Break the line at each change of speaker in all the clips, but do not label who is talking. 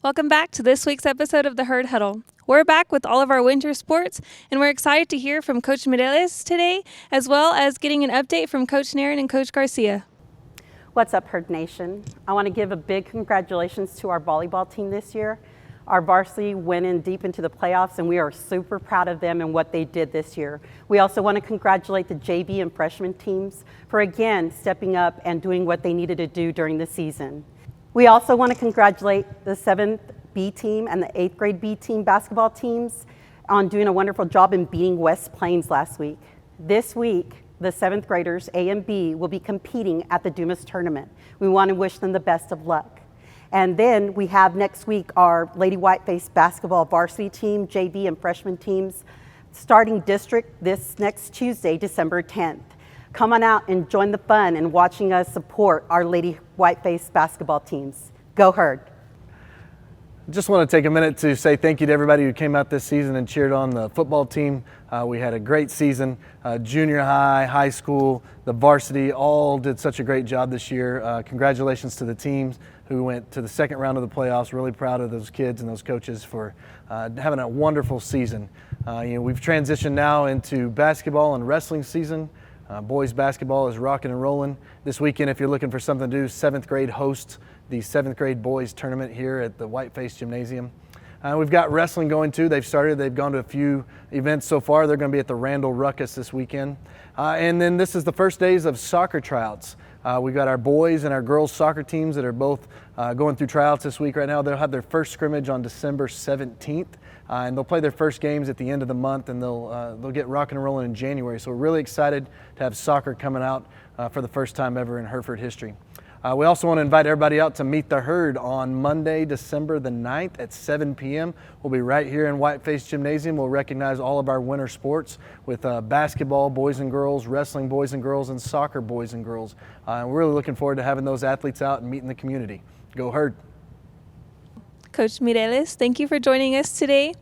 Welcome back to this week's episode of the Huddle. We're back with all of our winter sports, and we're excited to hear from Coach Mireles today, as well as getting an update from Coach Naron and Coach Garcia.
What's up, Herd Nation? I want to give a big congratulations to our volleyball team this year. Our varsity went in deep into the playoffs, and we are super proud of them and what they did this year. We also want to congratulate the JV and freshman teams for, again, stepping up and doing what they needed to do during the season. We also want to congratulate the 7th B team and the 8th grade B team basketball teams on doing a wonderful job in beating West Plains last week. This week, the 7th graders, A and B, will be competing at the Dumas tournament. We want to wish them the best of luck. And then we have next week our Lady Whiteface basketball varsity team, JV and freshman teams, starting district this next Tuesday, December 10th. Come on out and join the fun and watching us support our Lady Whiteface basketball teams. Go Herd.
Just want to take a minute to say thank you to everybody who came out this season and cheered on the football team. We had a great season. Junior high, high school, the varsity all did such a great job this year. Congratulations to the teams who went to the second round of the playoffs. Really proud of those kids and those coaches for having a wonderful season. We've transitioned now into basketball and wrestling season. Boys basketball is rocking and rolling. This weekend, if you're looking for something to do, 7th grade hosts the 7th grade boys tournament here at the Whiteface Gymnasium. We've got wrestling going too. They've gone to a few events so far. They're going to be at the Randall Ruckus this weekend. And then this is the first days of soccer tryouts. We've got our boys and our girls soccer teams that are both going through tryouts this week right now. They'll have their first scrimmage on December 17th. And they'll play their first games at the end of the month, and they'll get rocking and rolling in January. So we're really excited to have soccer coming out for the first time ever in Hereford history. We also want to invite everybody out to meet the Herd on Monday, December the 9th at 7 p.m. We'll be right here in Whiteface Gymnasium. We'll recognize all of our winter sports with basketball, boys and girls, wrestling, boys and girls, and soccer, boys and girls. We're really looking forward to having those athletes out and meeting the community. Go Herd.
Coach Mireles, thank you for joining us today.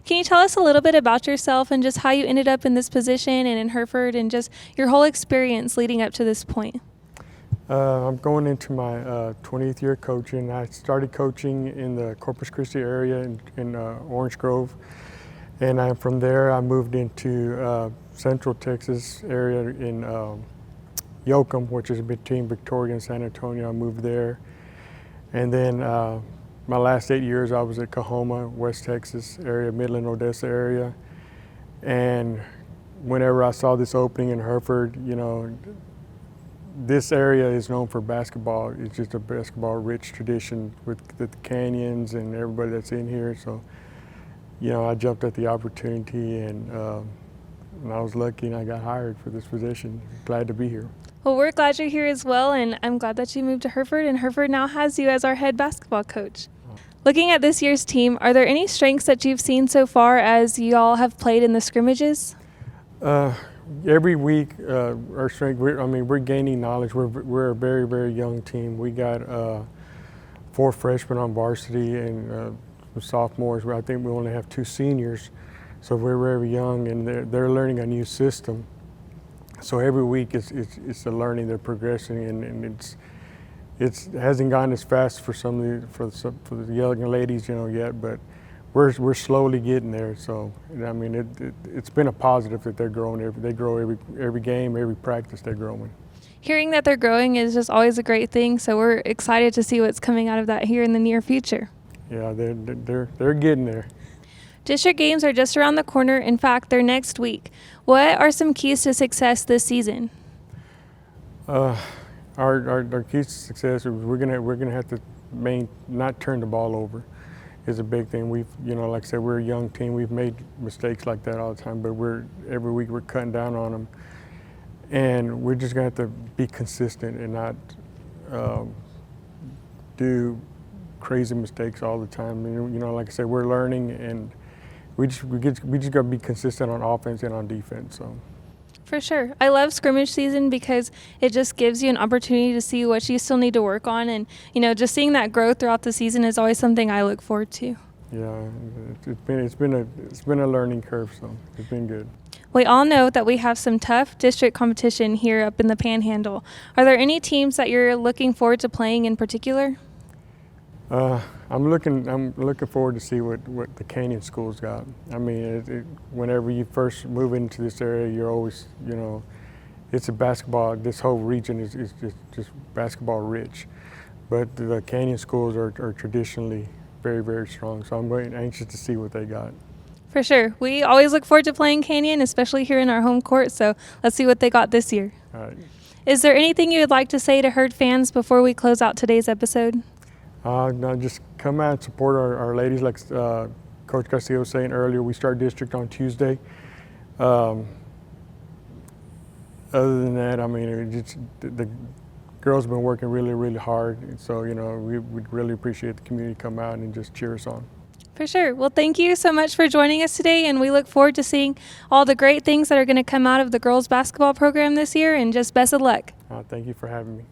Can you tell us a little bit about yourself and just how you ended up in this position and in Hereford and just your whole experience leading up to this point?
I'm going into my 20th year coaching. I started coaching in the Corpus Christi area in Orange Grove. And from there, I moved into Central Texas area in Yoakum, which is between Victoria and San Antonio. I moved there. And then my last 8 years, I was at Kahoma, West Texas area, Midland, Odessa area. And whenever I saw this opening in Hereford, this area is known for basketball. It's just a basketball-rich tradition with the canyons and everybody that's in here. So, I jumped at the opportunity and I was lucky and I got hired for this position. Glad to be here.
Well, we're glad you're here as well, and I'm glad that you moved to Hereford, and Hereford now has you as our head basketball coach. Looking at this year's team, are there any strengths that you've seen so far as you all have played in the scrimmages?
Every week, our strength, we're gaining knowledge. We're a very, very young team. We got 4 freshmen on varsity and some sophomores. I think we only have 2 seniors. So we're very young, and they're learning a new system. So every week it's a learning, they're progressing, and it hasn't gone as fast for for the young ladies, yet, but we're slowly getting there. So it's been a positive that they're growing. They grow every game, every practice they're growing.
Hearing that they're growing is just always a great thing. So we're excited to see what's coming out of that here in the near future.
Yeah, they're getting there.
District games are just around the corner. In fact, they're next week. What are some keys to success this season?
Our keys to success is we're gonna have to not turn the ball over. Is a big thing. We've like I said, we're a young team. We've made mistakes like that all the time, but every week we're cutting down on them, and we're just gonna have to be consistent and not do crazy mistakes all the time. Like I said, we're learning, and we just got to be consistent on offense and on defense. So.
For sure. I love scrimmage season because it just gives you an opportunity to see what you still need to work on. And, just seeing that growth throughout the season is always something I look forward to.
Yeah, it's been a learning curve, so it's been good.
We all know that we have some tough district competition here up in the Panhandle. Are there any teams that you're looking forward to playing in particular?
I'm looking forward to see what the Canyon schools got. I mean, whenever you first move into this area, you're always, it's a basketball. This whole region is just basketball rich, but the Canyon schools are traditionally very, very strong. So I'm very anxious to see what they got.
For sure. We always look forward to playing Canyon, especially here in our home court. So let's see what they got this year.
All right.
Is there anything you would like to say to Herd fans before we close out today's episode?
No, just come out and support our ladies. Like Coach Garcia was saying earlier, we start district on Tuesday. Other than that, I mean, the girls have been working really, really hard. And so, we'd really appreciate the community come out and just cheer us on.
For sure. Well, thank you so much for joining us today, and we look forward to seeing all the great things that are going to come out of the girls basketball program this year, and just best of luck.
Thank you for having me.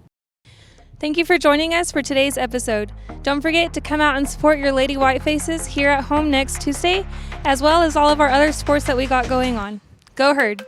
Thank you for joining us for today's episode. Don't forget to come out and support your Lady White Faces here at home next Tuesday, as well as all of our other sports that we got going on. Go Herd!